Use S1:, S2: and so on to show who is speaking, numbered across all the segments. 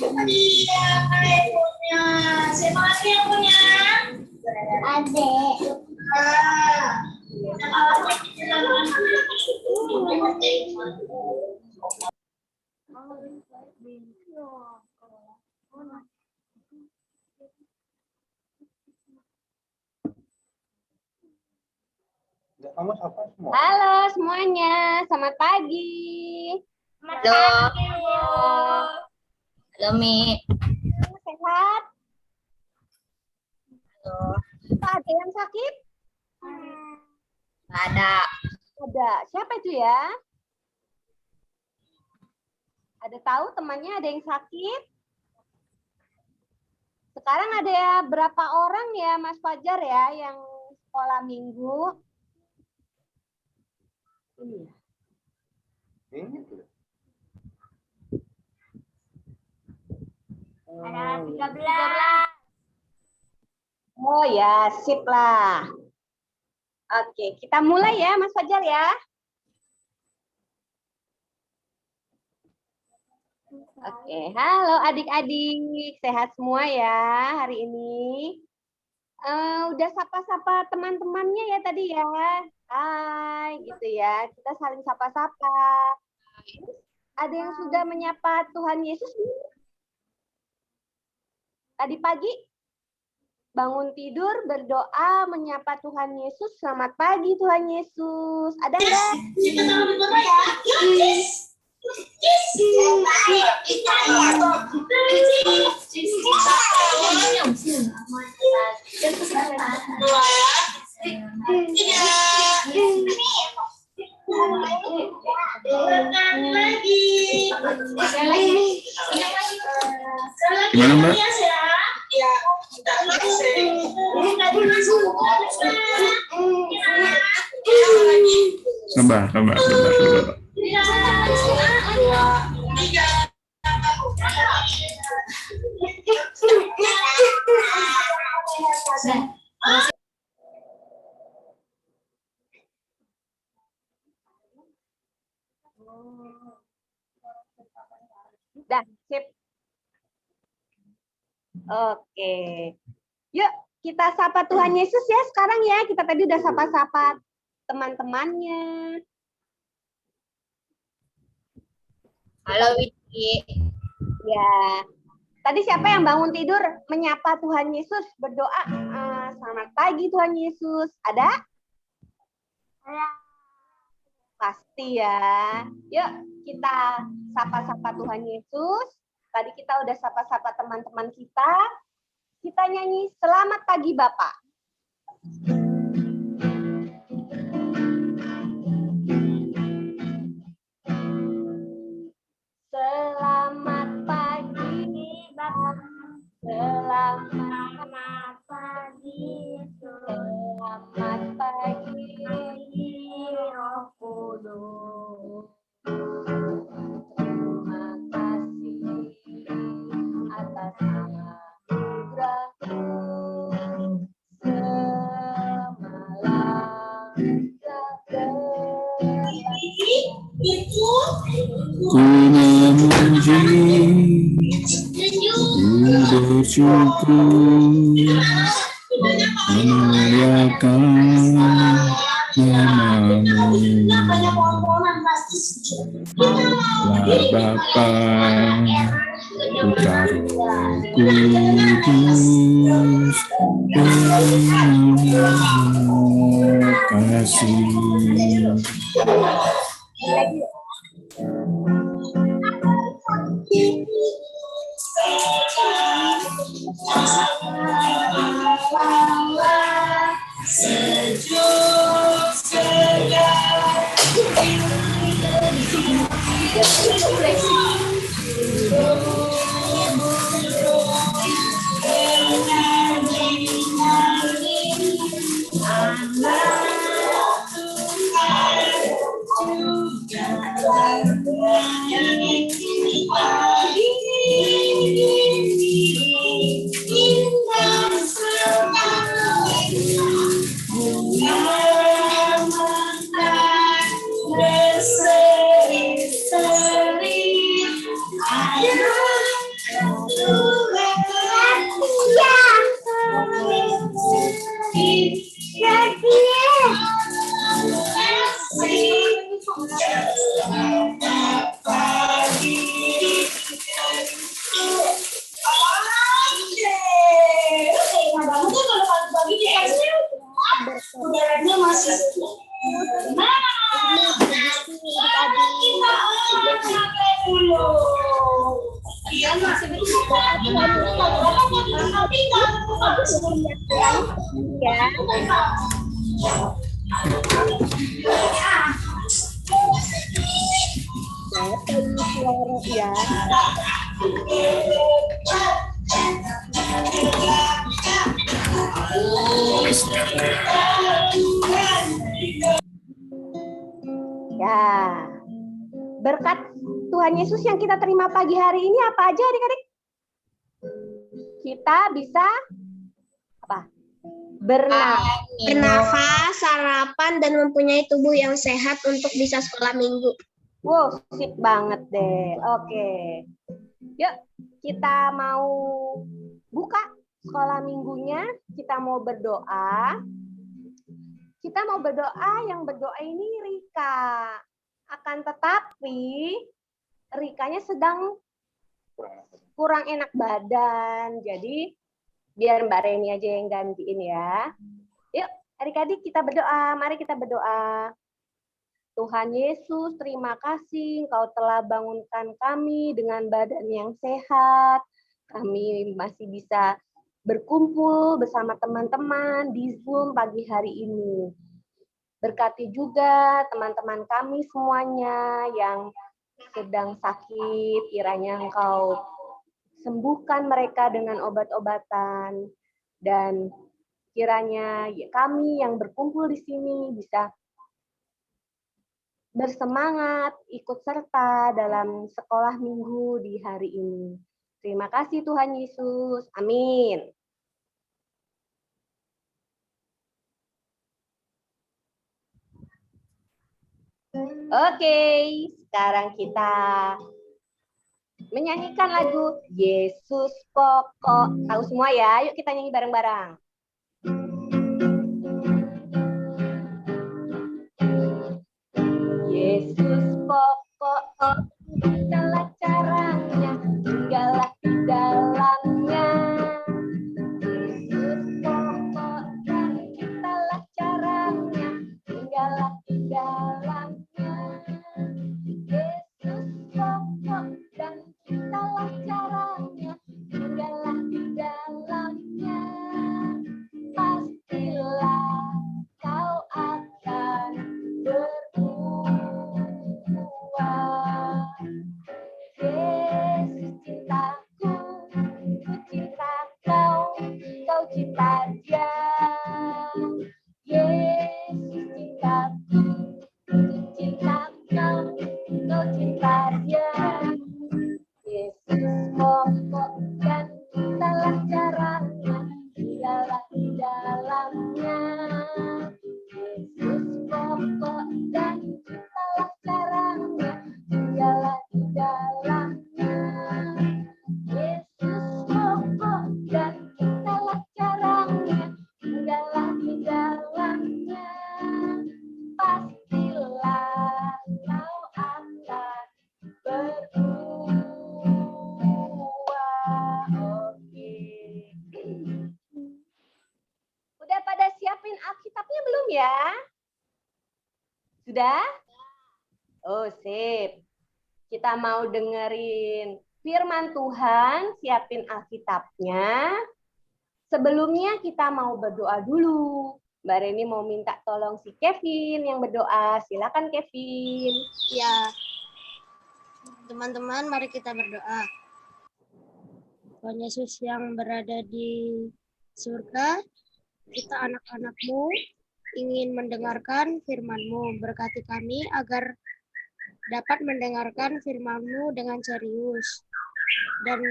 S1: Iya, punya. Siapa lagi yang punya? Adek.
S2: Kamu siapa semua?
S3: Halo semuanya, selamat pagi.
S1: Halo. Halo, Mi.
S3: Sehat?
S1: Halo.
S3: Pak, ada yang sakit?
S1: Ada.
S3: Ada. Siapa itu ya? Ada tahu temannya ada yang sakit? Sekarang ada berapa orang ya Mas Fajar ya yang sekolah minggu? Ini ya.
S2: Ini tuh.
S1: Ada 13.
S3: Oh ya, sip lah. Oke, kita mulai ya Mas Fajar ya. Oke, halo adik-adik, sehat semua ya hari ini. Udah sapa-sapa teman-temannya ya tadi ya. Hai, gitu ya. Kita saling sapa-sapa. Ada yang sudah menyapa Tuhan Yesus? Tadi pagi bangun tidur, berdoa, menyapa Tuhan Yesus. Selamat pagi Tuhan Yesus. Ada nggak?
S1: Kita taruh di bawah ya. Yes.
S4: Gimana, Mbak? Sabar.
S3: Dah, sip. Oke. Yuk, kita sapa Tuhan Yesus ya sekarang ya. Kita tadi udah sapa-sapa teman-temannya.
S1: Halo, Widi.
S3: Ya. Tadi siapa yang bangun tidur menyapa Tuhan Yesus, berdoa, selamat pagi Tuhan Yesus. Ada? Pasti ya. Yuk, kita sapa-sapa Tuhan Yesus. Tadi kita udah sapa-sapa teman-teman kita. Kita nyanyi Selamat Pagi Bapak. Selamat pagi Bapak. Selamat pagi. Selamat pagi Roh Kudus. Terima kasih atas anugerah-Mu. Semalam
S4: Ku memuji, ku bersyukur, memuliakan nama-Mu. Allah Bapa, Putra Roh Kudus, terima kasih.
S1: Sejuk segar. Udaranya masih
S3: ya. Ya, berkat Tuhan Yesus yang kita terima pagi hari ini apa aja adik-adik? Kita bisa apa?
S5: Bernafas, sarapan, dan mempunyai tubuh yang sehat untuk bisa sekolah minggu.
S3: Wow, sip banget deh. Oke. Yuk, kita mau buka sekolah minggunya. Kita mau berdoa. Kita mau berdoa, yang berdoa ini Rika. Akan tetapi, Rikanya sedang kurang enak badan. Jadi, biar Mbak Reni aja yang gantiin ya. Yuk, adik-adik kita berdoa. Mari kita berdoa. Tuhan Yesus, terima kasih Engkau telah bangunkan kami dengan badan yang sehat. Kami masih bisa berkumpul bersama teman-teman di Zoom pagi hari ini. Berkati juga teman-teman kami semuanya yang sedang sakit, kiranya Engkau sembuhkan mereka dengan obat-obatan, dan kiranya kami yang berkumpul di sini bisa bersemangat, ikut serta dalam sekolah minggu di hari ini. Terima kasih Tuhan Yesus. Amin. Oke, sekarang kita menyanyikan lagu Yesus Pokok. Tahu semua ya? Yuk kita nyanyi bareng-bareng. Yesus pokok, tinggallah caranya, tinggallah di dalamnya. Yesus pokok dan kitalah caranya, tinggallah di dalamnya. Yesus pokok dan kitalah caranya, tinggallah di dalamnya. Pastilah kau akan berubah. Yesus cintaku, ku cinta kau, kau cinta dia. Yesus cintaku, ku cinta kau, kau cinta dia. Yesus pokok dan kitalah caranya, tinggallah di dalamnya. Yesus pokok dan kitalah caranya, tinggallah di dalamnya. Yesus pokok dan kitalah caranya, tinggallah di dalamnya. Pastilah kau akan berubah. Oke. Udah pada siapin Alkitabnya belum ya? Sudah? Oh, sip. Kita mau dengerin firman Tuhan, siapin Alkitabnya. Sebelumnya kita mau berdoa dulu. Mbak Reni mau minta tolong si Kevin yang berdoa. Silakan Kevin.
S5: Ya, teman-teman, mari kita berdoa. Tuhan Yesus yang berada di surga, kita anak-anak-Mu ingin mendengarkan firman-Mu. Berkati kami agar dapat mendengarkan firman-Mu dengan serius. Dan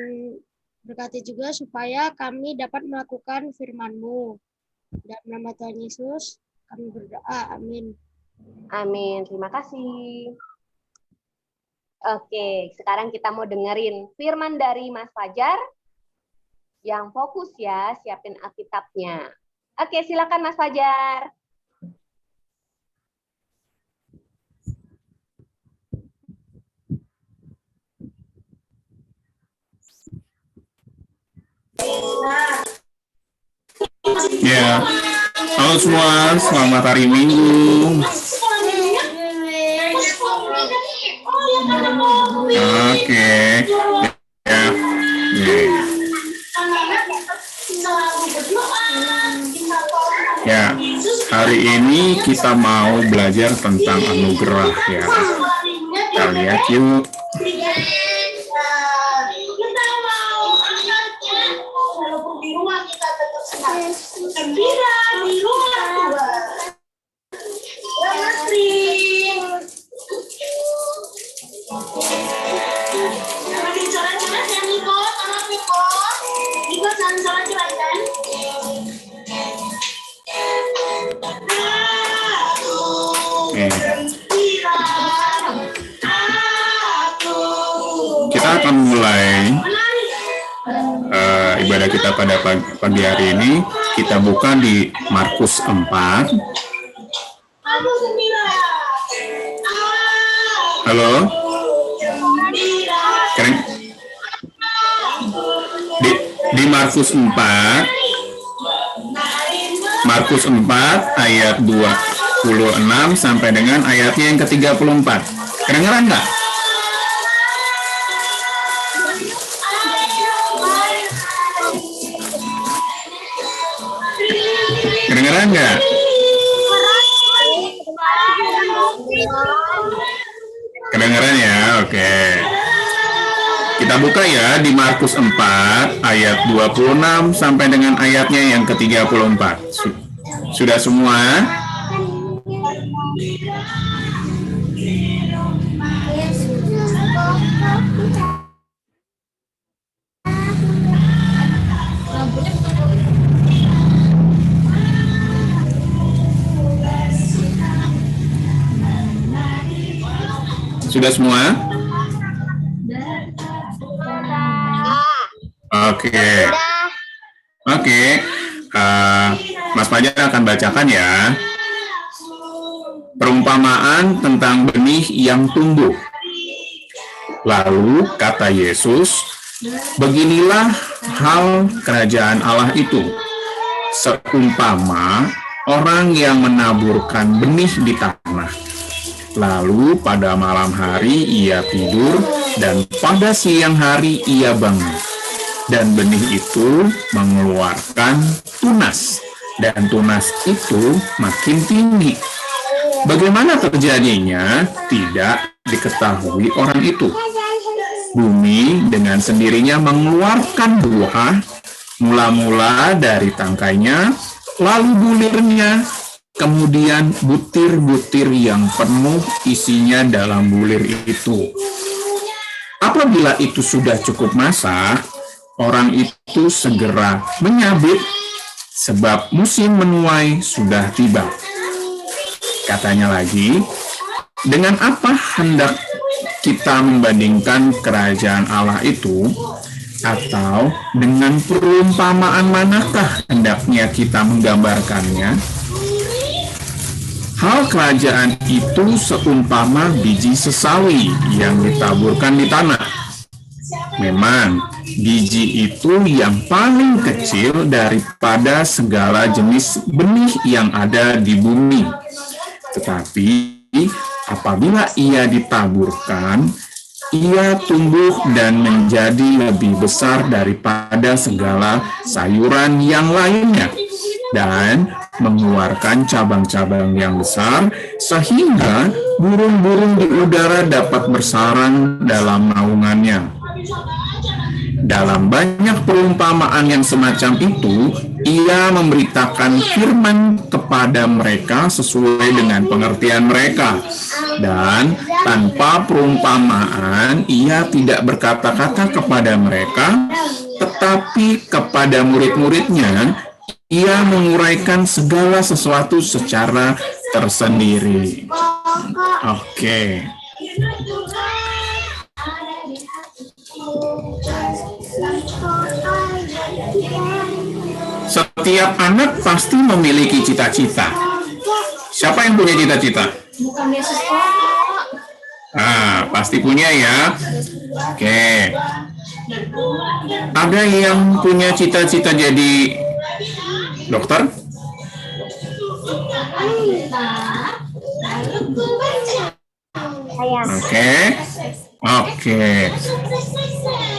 S5: berkati juga supaya kami dapat melakukan firman-Mu. Dalam nama Tuhan Yesus, kami berdoa. Amin.
S3: Amin. Terima kasih. Oke, sekarang kita mau dengerin firman dari Mas Fajar. Yang fokus ya, siapin Alkitabnya. Oke, silakan Mas Fajar.
S4: Ya, halo semua, selamat hari Minggu. Oke, ya, ya. Hari ini kita mau belajar tentang anugerah ya. Kita lihat yuk.
S1: Kita mau anaknya, walaupun di rumah kita tetap senang. Gembira di rumah Tuhan. Makin coret-coret ya Niko, sama Niko. Niko jangan coret-coret kan?
S4: Kita akan mulai ibadah kita pada pagi hari ini. Kita buka di Markus 4. Halo? Keren? Di Markus 4. Markus 4 ayat 26 sampai dengan ayatnya yang ke-34. Kedengeran nggak? Kedengeran nggak? Kedengeran ya? Oke. Kita buka ya di Markus 4 ayat 26 sampai dengan ayatnya yang ke-34. Sudah semua? Sudah semua? Oke. Oke. Mas Fajar akan bacakan ya. Perumpamaan tentang benih yang tumbuh. Lalu kata Yesus, beginilah hal kerajaan Allah itu. Seumpama orang yang menaburkan benih di tanah. Lalu pada malam hari ia tidur, dan pada siang hari ia bangun. Dan benih itu mengeluarkan tunas, dan tunas itu makin tinggi. Bagaimana terjadinya tidak diketahui orang itu. Bumi dengan sendirinya mengeluarkan buah, mula-mula dari tangkainya, lalu bulirnya, kemudian butir-butir yang penuh isinya dalam bulir itu. Apabila itu sudah cukup masak, orang itu segera menyabit, sebab musim menuai sudah tiba. Katanya lagi, dengan apa hendak kita membandingkan kerajaan Allah itu? Atau dengan perumpamaan manakah hendaknya kita menggambarkannya? Hal kerajaan itu seumpama biji sesawi yang ditaburkan di tanah. Memang, biji itu yang paling kecil daripada segala jenis benih yang ada di bumi. Tetapi, apabila ia ditaburkan, ia tumbuh dan menjadi lebih besar daripada segala sayuran yang lainnya, dan mengeluarkan cabang-cabang yang besar, sehingga burung-burung di udara dapat bersarang dalam naungannya. Dalam banyak perumpamaan yang semacam itu, ia memberitakan firman kepada mereka sesuai dengan pengertian mereka. Dan tanpa perumpamaan, ia tidak berkata-kata kepada mereka, tetapi kepada murid-muridnya, ia menguraikan segala sesuatu secara tersendiri. Oke. Setiap anak pasti memiliki cita-cita. Siapa yang punya cita-cita?
S1: Bukan biasa sekolah.
S4: Ah, pasti punya ya. Oke. Ada yang punya cita-cita jadi dokter? Oke. Oke.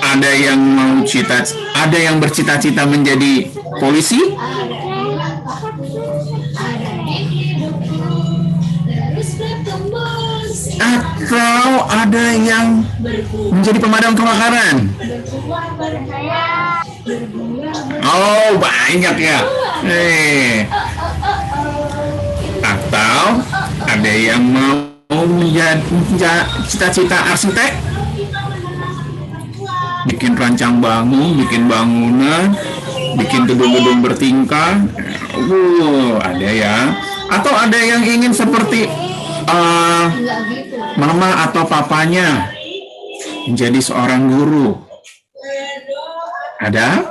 S4: Ada yang ada yang bercita-cita menjadi polisi? Atau ada yang menjadi pemadam kebakaran? Oh, banyak ya. Atau ada yang mau menjadi cita-cita arsitek? Bikin rancang bangun, bikin bangunan, bikin gedung-gedung bertingkat. Ada ya. Atau ada yang ingin seperti mama atau papanya menjadi seorang guru. Ada?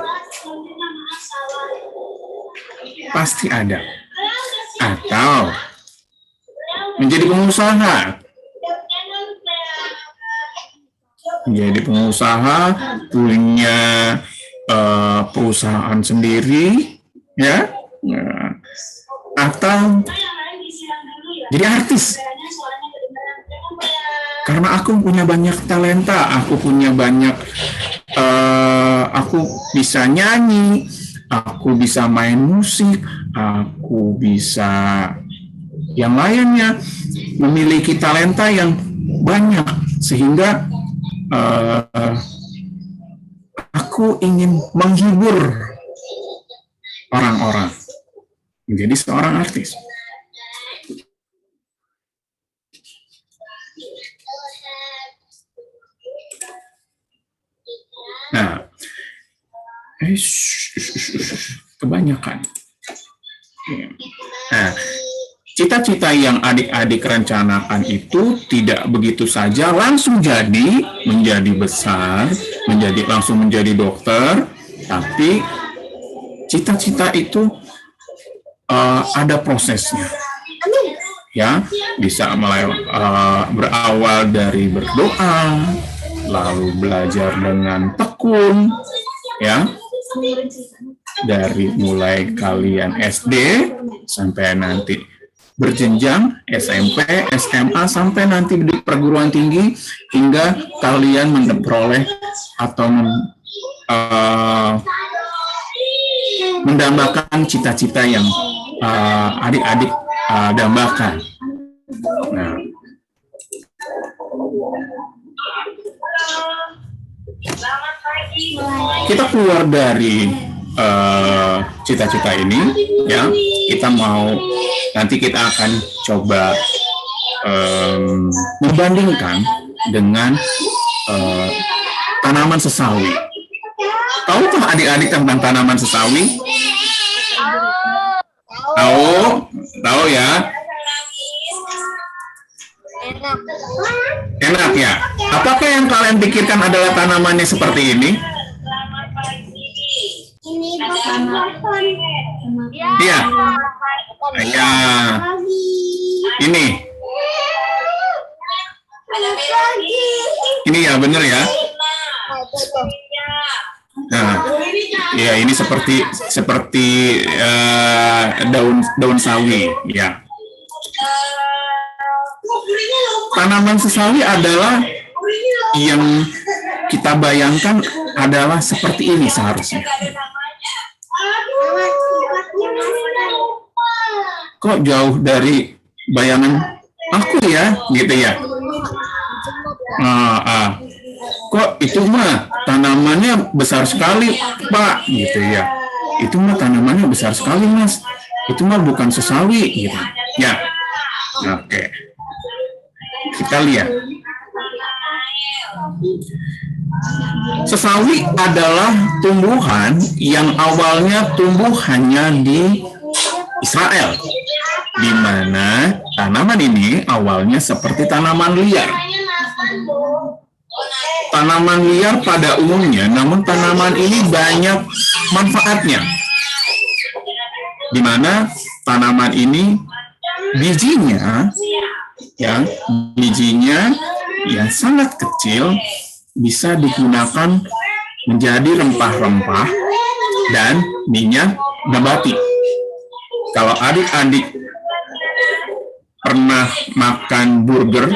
S4: Pasti ada. Atau menjadi pengusaha. Menjadi pengusaha, punya perusahaan sendiri, ya. Atau jadi artis. Karena aku punya banyak talenta, aku punya banyak, aku bisa nyanyi, aku bisa main musik, aku bisa yang lainnya, memiliki talenta yang banyak, sehingga aku ingin menghibur orang-orang, menjadi seorang artis. Nah, kebanyakan. Nah, cita-cita yang adik-adik rencanakan itu tidak begitu saja langsung menjadi besar, langsung menjadi dokter, tapi cita-cita itu ada prosesnya. Ya, bisa berawal dari berdoa, lalu belajar dengan tekun, ya, dari mulai kalian SD sampai nanti berjenjang SMP, SMA, sampai nanti di perguruan tinggi, hingga kalian memperoleh atau mendambakan cita-cita yang adik-adik dambakan. Nah, kita keluar dari cita-cita ini, ya. Nanti kita akan coba membandingkan dengan tanaman sesawi. Tahukah adik-adik tentang tanaman sesawi? Tahu ya? Enak ya? Apakah yang kalian pikirkan adalah tanamannya seperti ini? Iya. Ya. Ini. Ini ya, benar ya? Nah, ya ini seperti daun sawi, ya. Tanaman sesawi adalah yang kita bayangkan adalah seperti ini seharusnya. Kok jauh dari bayangan aku ya, gitu ya? Kok itu mah tanamannya besar sekali, Pak, gitu ya? Itu mah tanamannya besar sekali, Mas. Itu mah bukan sesawi, gitu. Ya, oke. Kita lihat. Sesawi adalah tumbuhan yang awalnya tumbuh hanya di Israel, di mana tanaman ini awalnya seperti tanaman liar. tanaman liar pada umumnya, namun tanaman ini banyak manfaatnya. Di mana tanaman ini bijinya yang sangat kecil bisa digunakan menjadi rempah-rempah dan minyak nabati. Kalau adik-adik pernah makan burger,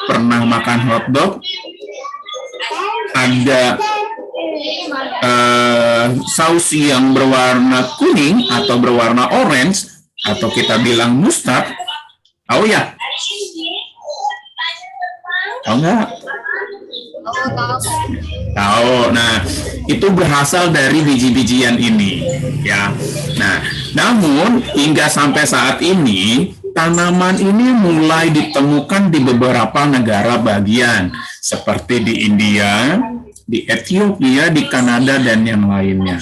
S4: pernah makan hotdog, ada saus yang berwarna kuning atau berwarna orange atau kita bilang mustard, tahu ya? Tahu nggak? Tahu. Nah, itu berasal dari biji-bijian ini, ya. Nah, namun hingga sampai saat ini tanaman ini mulai ditemukan di beberapa negara bagian, seperti di India, di Ethiopia, di Kanada, dan yang lainnya.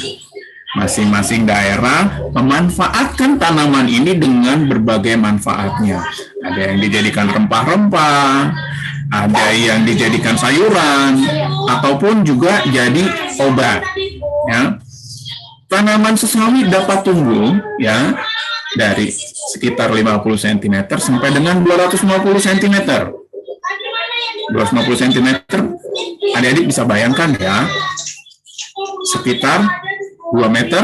S4: Masing-masing daerah memanfaatkan tanaman ini dengan berbagai manfaatnya. Ada yang dijadikan rempah-rempah, ada yang dijadikan sayuran, ataupun juga jadi obat. Ya. Tanaman sesawi dapat tumbuh ya dari sekitar 50 cm sampai dengan 250 cm. 250 cm, adik-adik bisa bayangkan ya, sekitar 2,5 meter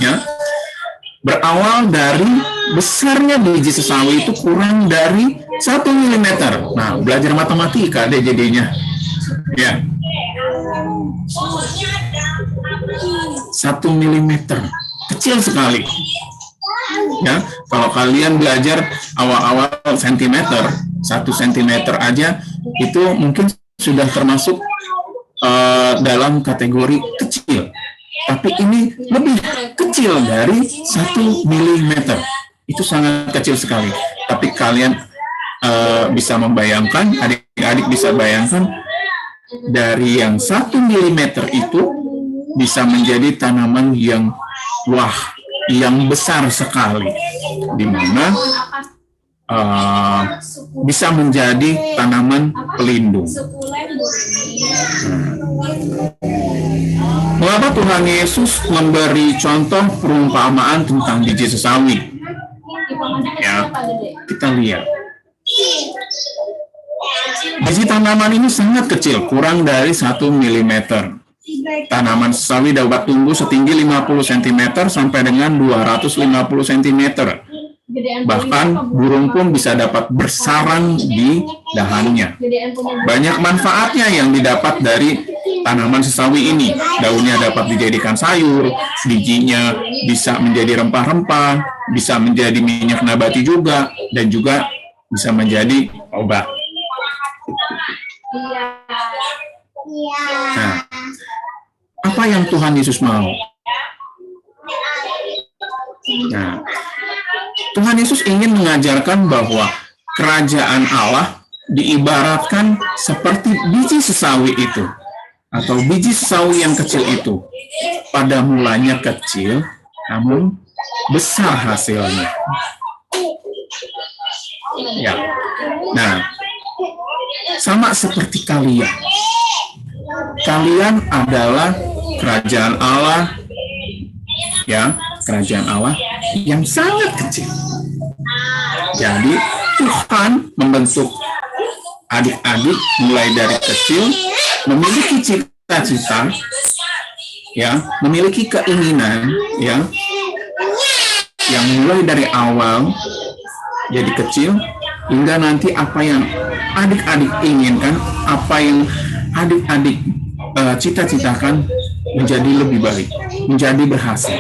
S4: ya. Berawal dari besarnya biji sesawi itu kurang dari 1 mm. Nah, belajar matematika deh jadinya. Ya. 1 mm. Kecil sekali. Ya, kalau kalian belajar awal-awal sentimeter, 1 cm aja itu mungkin sudah termasuk dalam kategori kecil. Tapi ini lebih kecil dari 1 mm. Itu sangat kecil sekali. Tapi kalian bisa membayangkan, adik-adik bisa bayangkan, dari yang 1 mm itu bisa menjadi tanaman yang yang besar sekali, di mana bisa menjadi tanaman pelindung. Mengapa Tuhan Yesus memberi contoh perumpamaan tentang biji sesawi? Ya, kita lihat. Biji tanaman ini sangat kecil, kurang dari 1 mm. Tanaman sesawi dapat tumbuh setinggi 50 cm sampai dengan 250 cm. Bahkan burung pun bisa dapat bersarang di dahannya. Banyak manfaatnya yang didapat dari tanaman sesawi ini. Daunnya dapat dijadikan sayur, bijinya bisa menjadi rempah-rempah, bisa menjadi minyak nabati juga, dan juga bisa menjadi obat. Nah, apa yang Tuhan Yesus mau? Nah, Tuhan Yesus ingin mengajarkan bahwa kerajaan Allah diibaratkan seperti biji sesawi itu, atau biji sesawi yang kecil itu. Pada mulanya kecil, namun besar hasilnya. Ya. Nah, sama seperti kalian. Kalian adalah kerajaan Allah, ya, kerajaan Allah yang sangat kecil. Jadi Tuhan membentuk adik-adik mulai dari kecil, memiliki cita-cita, ya, memiliki keinginan, ya, yang mulai dari awal jadi kecil hingga nanti apa yang adik-adik inginkan, apa yang adik-adik cita-citakan menjadi lebih baik, menjadi berhasil.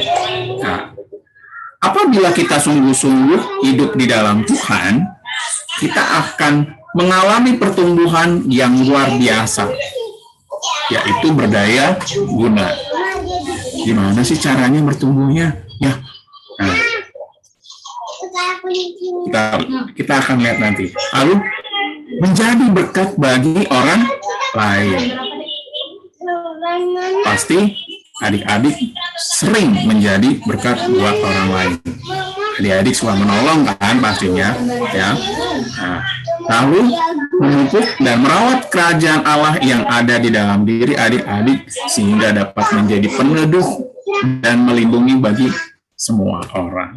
S4: Nah, apabila kita sungguh-sungguh hidup di dalam Tuhan, kita akan mengalami pertumbuhan yang luar biasa, yaitu berdaya guna. Gimana sih caranya bertumbuhnya? Ya, nah, kita akan lihat nanti. Lalu menjadi berkat bagi orang lain. Pasti adik-adik sering menjadi berkat buat orang lain. Adik-adik suka menolong kan pastinya, ya. Nah, lalu memupuk dan merawat kerajaan Allah yang ada di dalam diri adik-adik sehingga dapat menjadi peneduh dan melindungi bagi semua orang.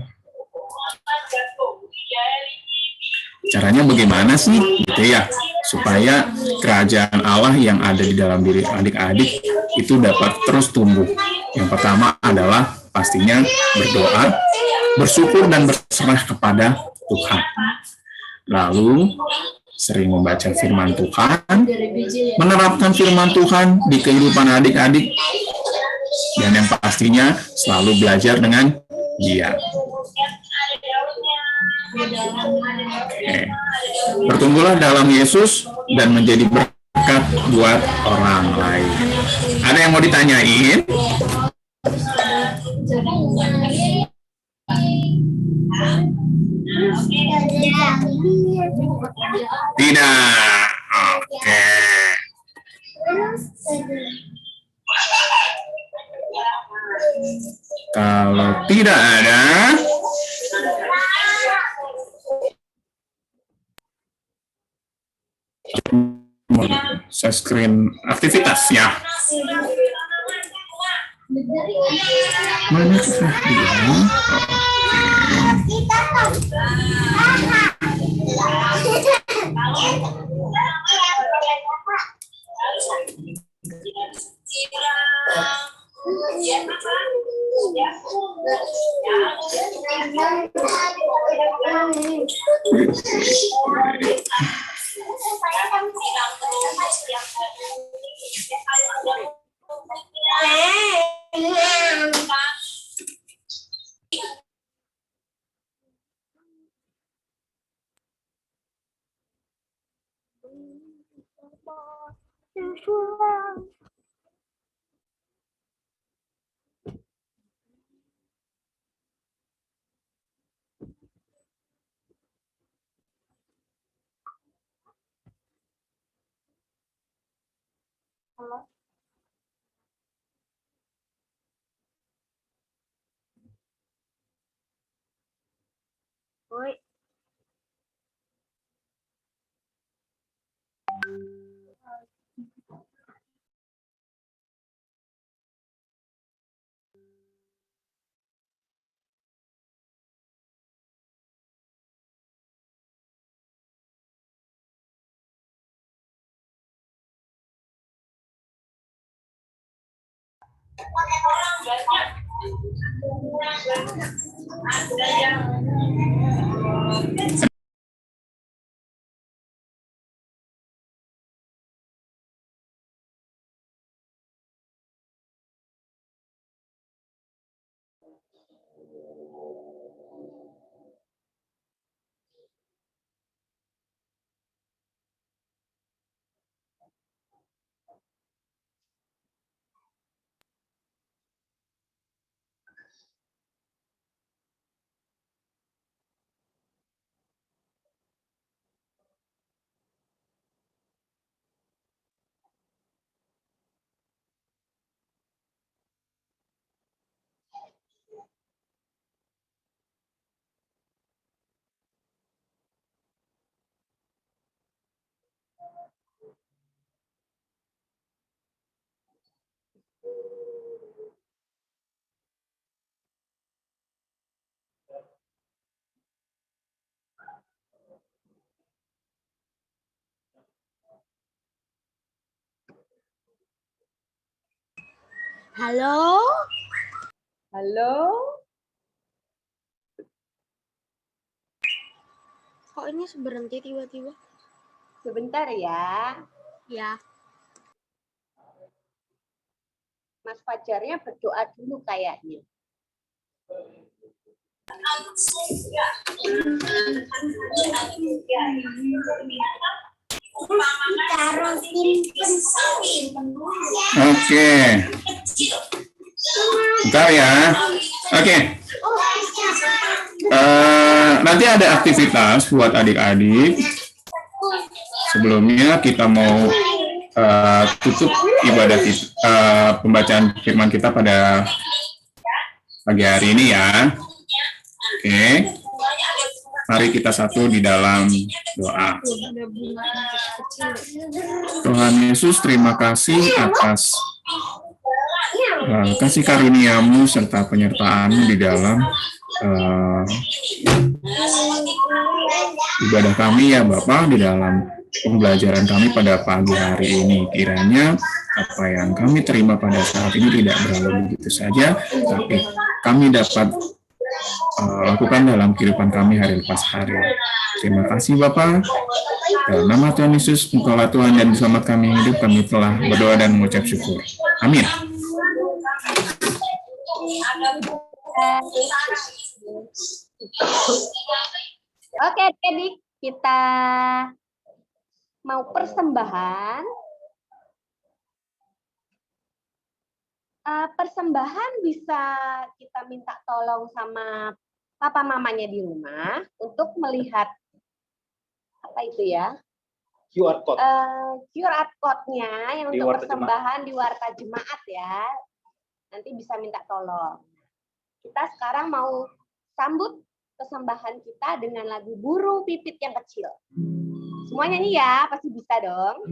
S4: Caranya bagaimana sih? Gitu ya, supaya kerajaan Allah yang ada di dalam diri adik-adik itu dapat terus tumbuh. Yang pertama adalah pastinya berdoa, bersyukur dan berserah kepada Tuhan. Lalu sering membaca firman Tuhan, menerapkan firman Tuhan di kehidupan adik-adik, dan yang pastinya selalu belajar dengan giat. Oke. Bertumbuhlah dalam Yesus dan menjadi berkat buat orang lain. Ada yang mau ditanyain? Tidak. Oke. Kalau tidak ada, saya screen aktivitas ya. Mana dia?
S3: Oi.
S5: Halo?
S3: Halo?
S5: Kok ini berhenti tiba-tiba?
S3: Sebentar ya.
S5: Ya.
S3: Mas Fajarnya berdoa dulu kayaknya.
S4: Oke. Bentar ya. Oke. Nanti ada aktivitas buat adik-adik. Sebelumnya kita mau tutup ibadah pembacaan firman kita pada pagi hari ini ya. Oke. Mari kita satu di dalam doa. Tuhan Yesus, terima kasih atas kasih karunia-Mu serta penyertaan-Mu di dalam ibadah kami ya Bapa, di dalam pembelajaran kami pada pagi hari ini. Kiranya apa yang kami terima pada saat ini tidak berlalu begitu saja, tapi kami dapat lakukan dalam kehidupan kami hari lepas hari. Terima kasih Bapa. Dalam nama Tuhan Yesus, Engkaulah Tuhan dan Selamat kami hidup, kami telah berdoa dan mengucap syukur. Amin.
S3: Oke, adik, kita mau persembahan. Persembahan bisa kita minta tolong sama papa mamanya di rumah untuk melihat apa itu ya?
S2: QR code.
S3: QR code-nya yang
S2: Di
S3: untuk
S2: Warta
S3: persembahan di Warta Jemaat ya. Nanti bisa minta tolong. Kita sekarang mau sambut persembahan kita dengan lagu Burung Pipit yang Kecil. Semua nyanyi ya, pasti bisa dong.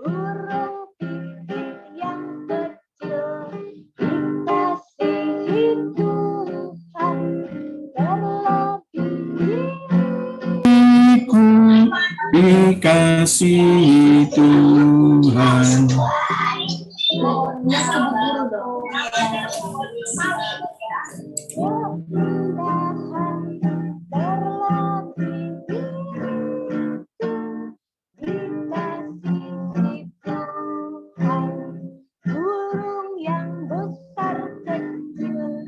S3: Burung pipit yang kecil dikasihi Tuhan, terlebih
S4: Ku dikasihi Tuhan.
S3: Burung yang besar kecil,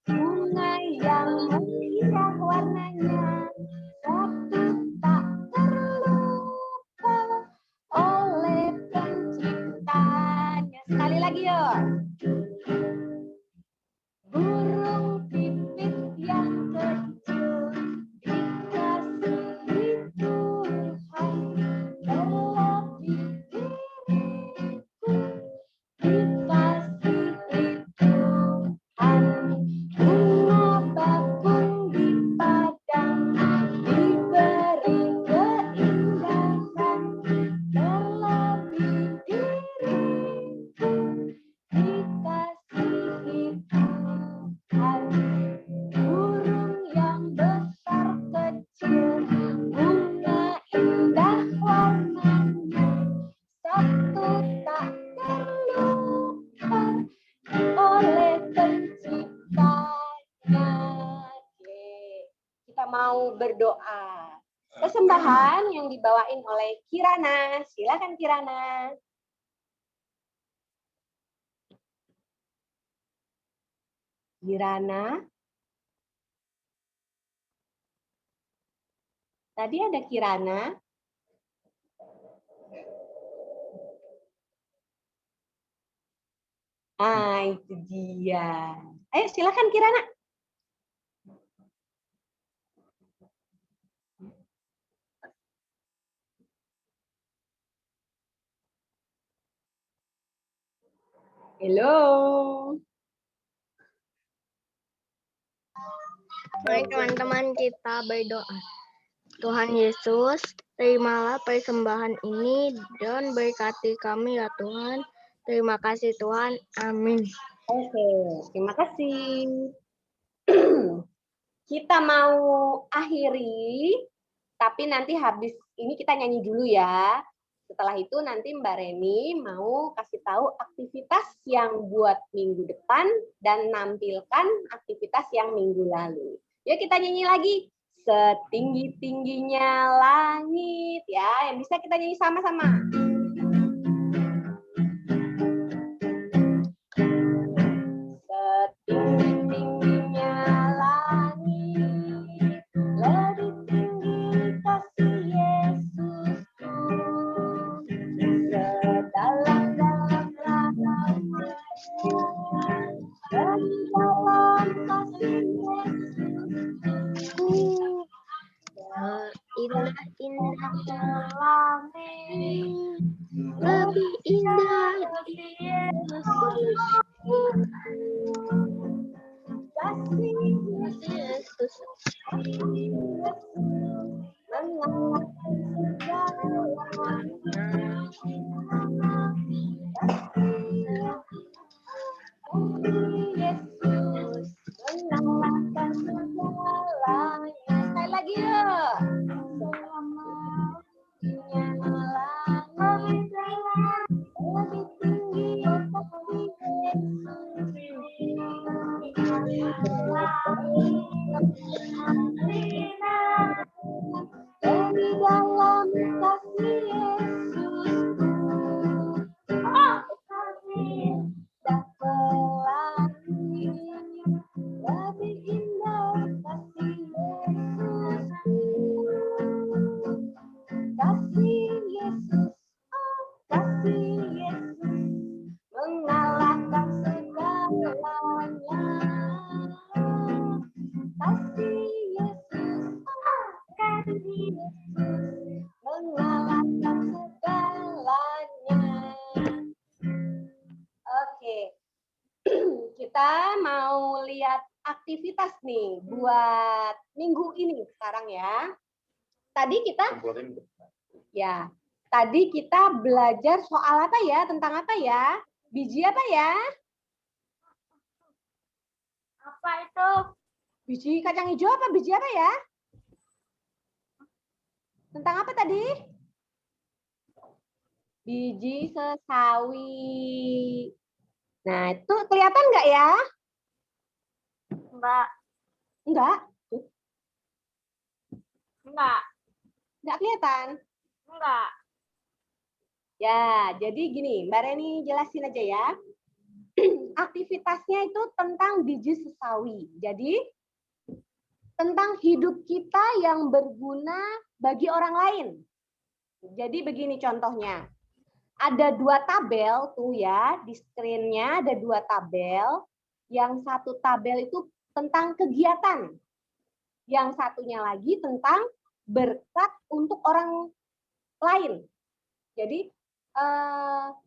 S3: bunga yang indah warnanya, satu tak terluka oleh penciptanya. Sekali lagi yuk. Burung pipit yang kecil dikasihi Tuhan, terlebih diriku dikasihi Tuhan. Bunga bakung di padang diberi keindahan, terlebih diriku dikasihi Tuhan. Burung yang besar kecil, bunga indah warnanya, satu tak terluka oleh penciptanya. Oke, kita mau berdoa. Persembahan yang dibawain oleh Kirana. Silakan Kirana. Kirana. Tadi ada Kirana. Itu dia. Ayo silakan Kirana. Halo.
S5: Mari teman-teman kita berdoa. Tuhan Yesus, terimalah persembahan ini dan berkati kami ya Tuhan. Terima kasih Tuhan. Amin.
S3: Oke, terima kasih. Kita mau akhiri, tapi nanti habis ini kita nyanyi dulu ya. Setelah itu nanti Mbak Reni mau kasih tahu aktivitas yang buat minggu depan dan nampilkan aktivitas yang minggu lalu. Yuk kita nyanyi lagi. Setinggi-tingginya langit ya, yang bisa kita nyanyi sama-sama. Setinggi-tingginya langit, lebih tinggi kasih Yesusku. Sedalam-dalam rahmatnya, sedalam kasih Yesusku.
S5: Indah-indahnya langit, lebih indah dari Yesus.
S3: kasih
S5: Yesus.
S3: mengalahkan Yesus mengalahkan segalanya. Sekali lagi yuk. Lebih tinggi kasih dari dalam kasih Yesus dah pelangi lebih indah kasih Yesus kasih Yesus mengalahkan segalanya kasih Yesus mengalahkan segalanya. Oke, kita mau lihat aktivitas nih buat minggu ini sekarang ya. Tadi kita belajar soal apa ya? Tentang apa ya? Biji apa ya?
S5: Apa itu?
S3: Biji kacang hijau apa biji apa ya? Tentang apa tadi? Biji sesawi. Nah, itu kelihatan nggak ya?
S5: Enggak.
S3: Enggak?
S5: Enggak.
S3: Nggak kelihatan?
S5: Enggak.
S3: Ya, jadi gini, Mbak Reni jelasin aja ya. Aktivitasnya itu tentang biji sesawi. Jadi, tentang hidup kita yang berguna bagi orang lain. Jadi begini contohnya. Ada 2 tabel tuh ya, di screen-nya ada 2 tabel. Yang satu tabel itu tentang kegiatan. Yang satunya lagi tentang berkat untuk orang lain. Jadi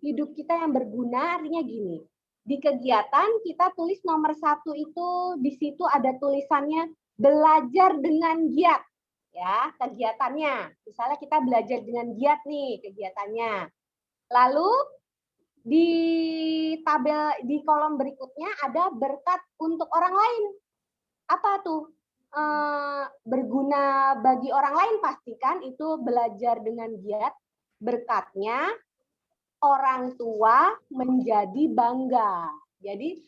S3: hidup kita yang berguna artinya gini. Di kegiatan kita tulis nomor 1 itu di situ ada tulisannya belajar dengan giat. Ya, kegiatannya. Misalnya kita belajar dengan giat nih kegiatannya. Lalu di kolom berikutnya ada berkat untuk orang lain. Apa tuh? Berguna bagi orang lain pastikan itu belajar dengan giat. Berkatnya orang tua menjadi bangga. Jadi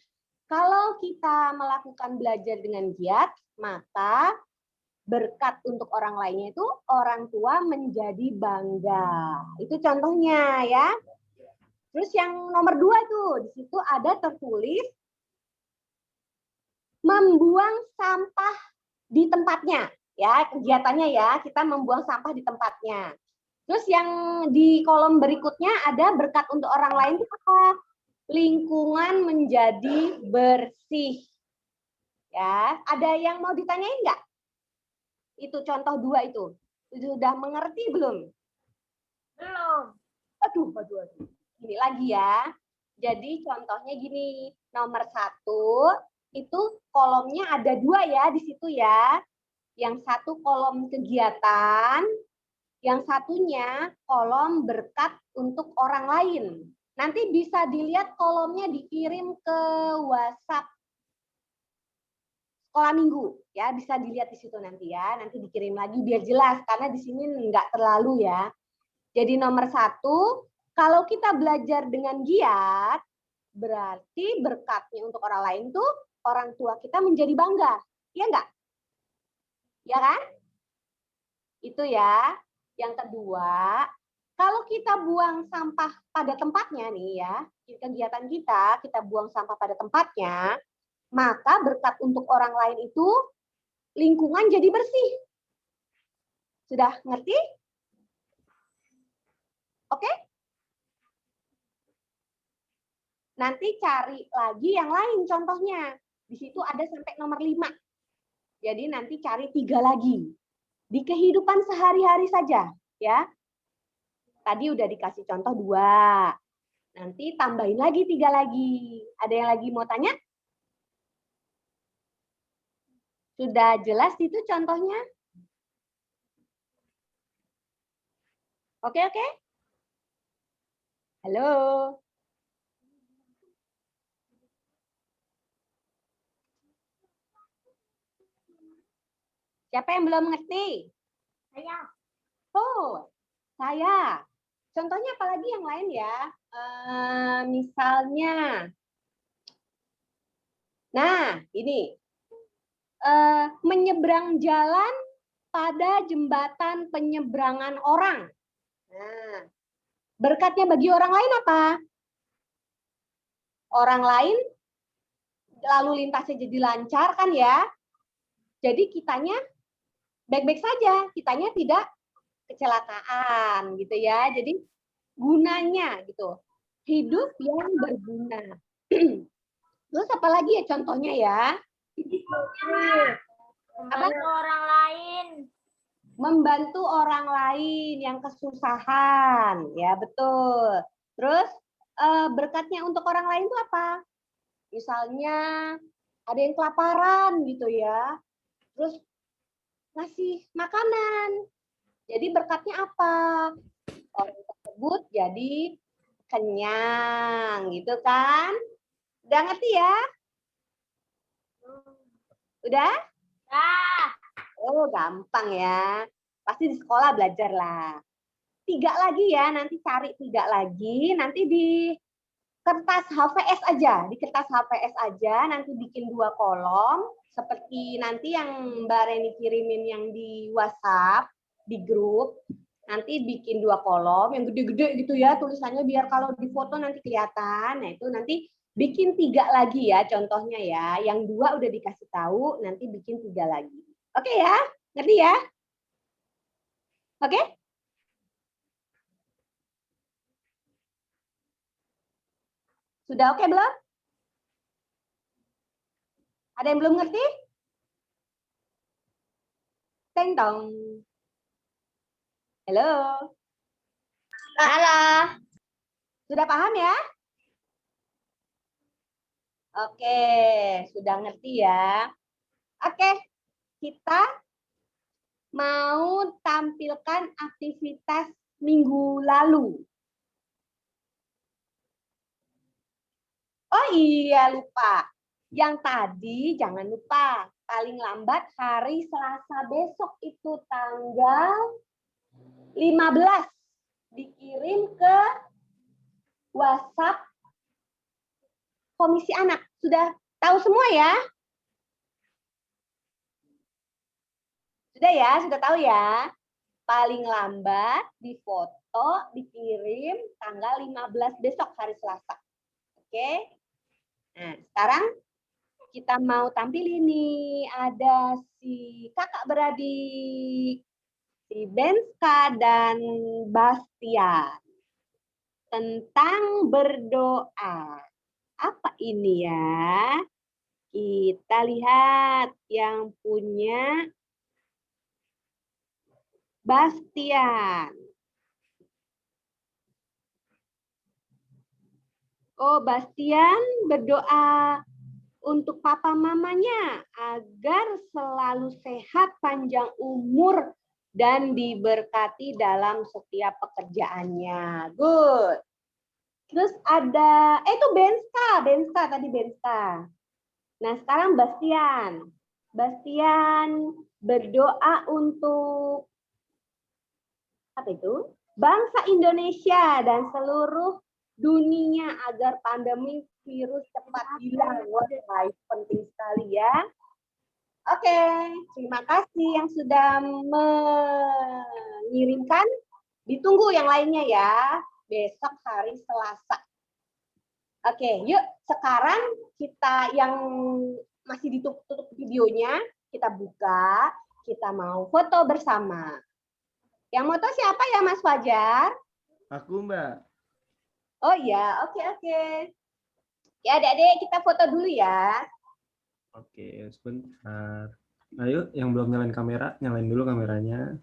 S3: kalau kita melakukan belajar dengan giat, maka berkat untuk orang lainnya itu orang tua menjadi bangga. Itu contohnya ya. Terus yang nomor 2 tuh, di situ ada tertulis membuang sampah di tempatnya. Ya, kegiatannya ya, kita membuang sampah di tempatnya. Terus yang di kolom berikutnya ada berkat untuk orang lain itu apa? Lingkungan menjadi bersih. Ya, ada yang mau ditanyain nggak? Itu contoh 2 itu. Sudah mengerti belum?
S5: Belum.
S3: Aduh. Ini lagi ya. Jadi contohnya gini, nomor 1 itu kolomnya ada 2 ya di situ ya. Yang satu kolom kegiatan, yang satunya kolom berkat untuk orang lain. Nanti bisa dilihat kolomnya dikirim ke WhatsApp sekolah minggu ya, bisa dilihat di situ nanti ya. Nanti dikirim lagi biar jelas karena di sini nggak terlalu ya. Jadi nomor 1, kalau kita belajar dengan giat, berarti berkatnya untuk orang lain tuh orang tua kita menjadi bangga. Iya nggak? Ya kan? Itu ya. Yang kedua, kalau kita buang sampah pada tempatnya nih ya, kegiatan kita buang sampah pada tempatnya, maka berkat untuk orang lain itu lingkungan jadi bersih. Sudah ngerti? Oke? Nanti cari lagi yang lain contohnya. Di situ ada sampai nomor 5. Jadi nanti cari 3 lagi. Di kehidupan sehari-hari saja. Ya. Tadi udah dikasih contoh 2. Nanti tambahin lagi 3 lagi. Ada yang lagi mau tanya? Sudah jelas itu contohnya? Oke, oke. Halo. Siapa yang belum ngerti?
S5: Saya.
S3: Oh, saya. Contohnya apalagi yang lain ya? Misalnya, nah ini menyeberang jalan pada jembatan penyeberangan orang. Nah, berkatnya bagi orang lain apa? Orang lain lalu lintasnya jadi lancar kan ya? Jadi kitanya baik-baik saja, kitanya tidak kecelakaan gitu ya. Jadi gunanya gitu, hidup yang berguna. Terus apa lagi ya contohnya ya?
S5: Membantu orang lain.
S3: Membantu orang lain yang kesusahan, ya betul. Terus berkatnya untuk orang lain itu apa? Misalnya ada yang kelaparan gitu ya, terus ngasih makanan. Jadi berkatnya apa? Orang tersebut jadi kenyang gitu kan? Udah ngerti ya? Udah?
S5: Ah,
S3: Oh, gampang ya. Pasti di sekolah belajar lah. 3 lagi ya, nanti cari 3 lagi. Nanti di kertas HVS aja. Di kertas HVS aja, nanti bikin 2 kolom. Seperti nanti yang Mbak Reni kirimin yang di WhatsApp, di grup. Nanti bikin 2 kolom, yang gede-gede gitu ya tulisannya, biar kalau di foto nanti kelihatan. Nah, itu nanti bikin 3 lagi ya contohnya ya. Yang 2 udah dikasih tahu, nanti bikin 3 lagi. Oke ya? Ngerti ya? Oke? Sudah oke belum? Ada yang belum ngerti? Teng tong. Halo.
S5: halo.
S3: Sudah paham ya? Oke, sudah ngerti ya. Oke, kita mau tampilkan aktivitas minggu lalu. Oh iya, lupa. Yang tadi jangan lupa, paling lambat hari Selasa besok itu tanggal 15 dikirim ke WhatsApp Komisi Anak. Sudah tahu semua ya? Sudah ya, sudah tahu ya. Paling lambat difoto, dikirim tanggal 15 besok hari Selasa. Oke? Nah, sekarang kita mau tampil ini. Ada si kakak beradik, si Benska dan Bastian. Tentang berdoa. Apa ini ya? Kita lihat yang punya Bastian. Oh, Bastian berdoa untuk papa mamanya agar selalu sehat, panjang umur, dan diberkati dalam setiap pekerjaannya. Good. Terus ada, itu Benska tadi Benska. Nah, sekarang Bastian. Bastian berdoa untuk apa itu? Bangsa Indonesia dan seluruh dunia agar pandemi virus cepat hilang. Wah, penting sekali ya. Oke, terima kasih yang sudah mengirimkan. Ditunggu yang lainnya ya. Besok hari Selasa. Oke, yuk sekarang kita yang masih ditutup videonya, kita buka, kita mau foto bersama. Yang foto siapa ya Mas Fajar?
S2: Aku, Mbak.
S3: Oh iya, oke. Ya adik-adik kita foto dulu ya.
S2: Oke, sebentar. Ayo, yang belum nyalain kamera, nyalain dulu kameranya.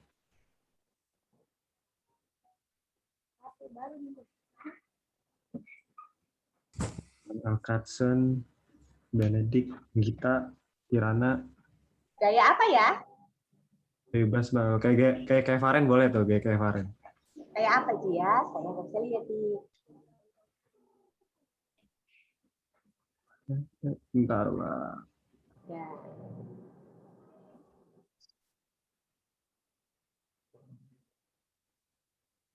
S2: Alkatsen, Benedict, Gita, Kirana.
S3: Gaya apa ya?
S2: Bebas Mbak. Kayak Varen boleh tuh, kayak Varen.
S3: Kayak apa sih ya? Saya nggak bisa lihat nih.
S2: Bentar Mbak.
S3: Ya.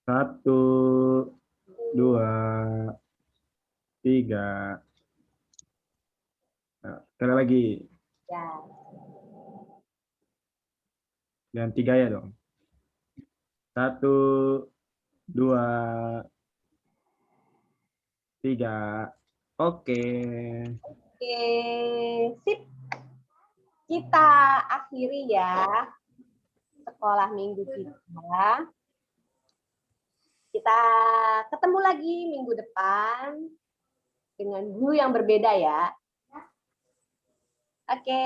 S2: Satu, dua, tiga. Nah, sekali lagi.
S3: Ya.
S2: Dan tiga ya dong. Satu, dua, tiga. Oke.
S3: Oke, sip. Kita akhiri ya sekolah minggu kita. Kita ketemu lagi minggu depan dengan guru yang berbeda ya. Oke,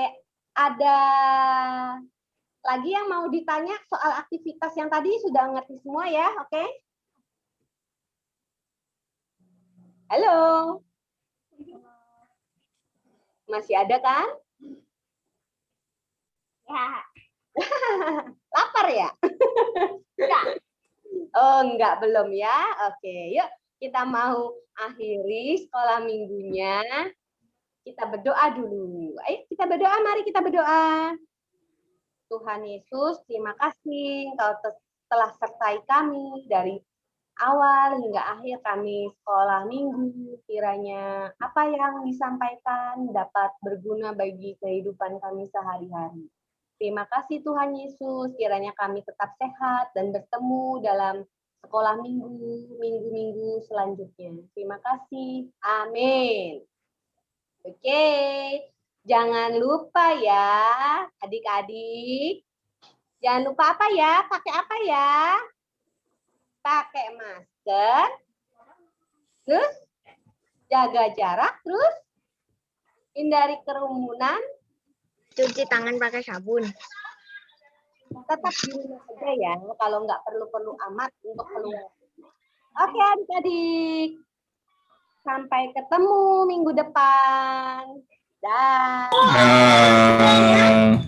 S3: ada lagi yang mau ditanya soal aktivitas yang tadi sudah ngerti semua ya, oke? Halo. Masih ada kan? Ya. Lapar ya? Enggak. Oh, enggak, belum ya. Oke, yuk kita mau akhiri sekolah minggunya. Kita berdoa dulu. Ayo kita berdoa, mari kita berdoa. Tuhan Yesus, terima kasih Engkau telah sertai kami dari awal hingga akhir kami sekolah minggu. Kiranya apa yang disampaikan dapat berguna bagi kehidupan kami sehari-hari. Terima kasih Tuhan Yesus, kiranya kami tetap sehat dan bertemu dalam sekolah minggu selanjutnya. Terima kasih. Amin. Oke, jangan lupa ya adik-adik. Jangan lupa apa ya? Pakai apa ya? Pakai masker. Terus jaga jarak, terus hindari kerumunan.
S5: Cuci tangan pakai sabun.
S3: Tetap di rumah saja ya, kalau nggak perlu-perlu amat untuk keluar. Oke adik-adik, sampai ketemu minggu depan. Dah.
S4: Ah.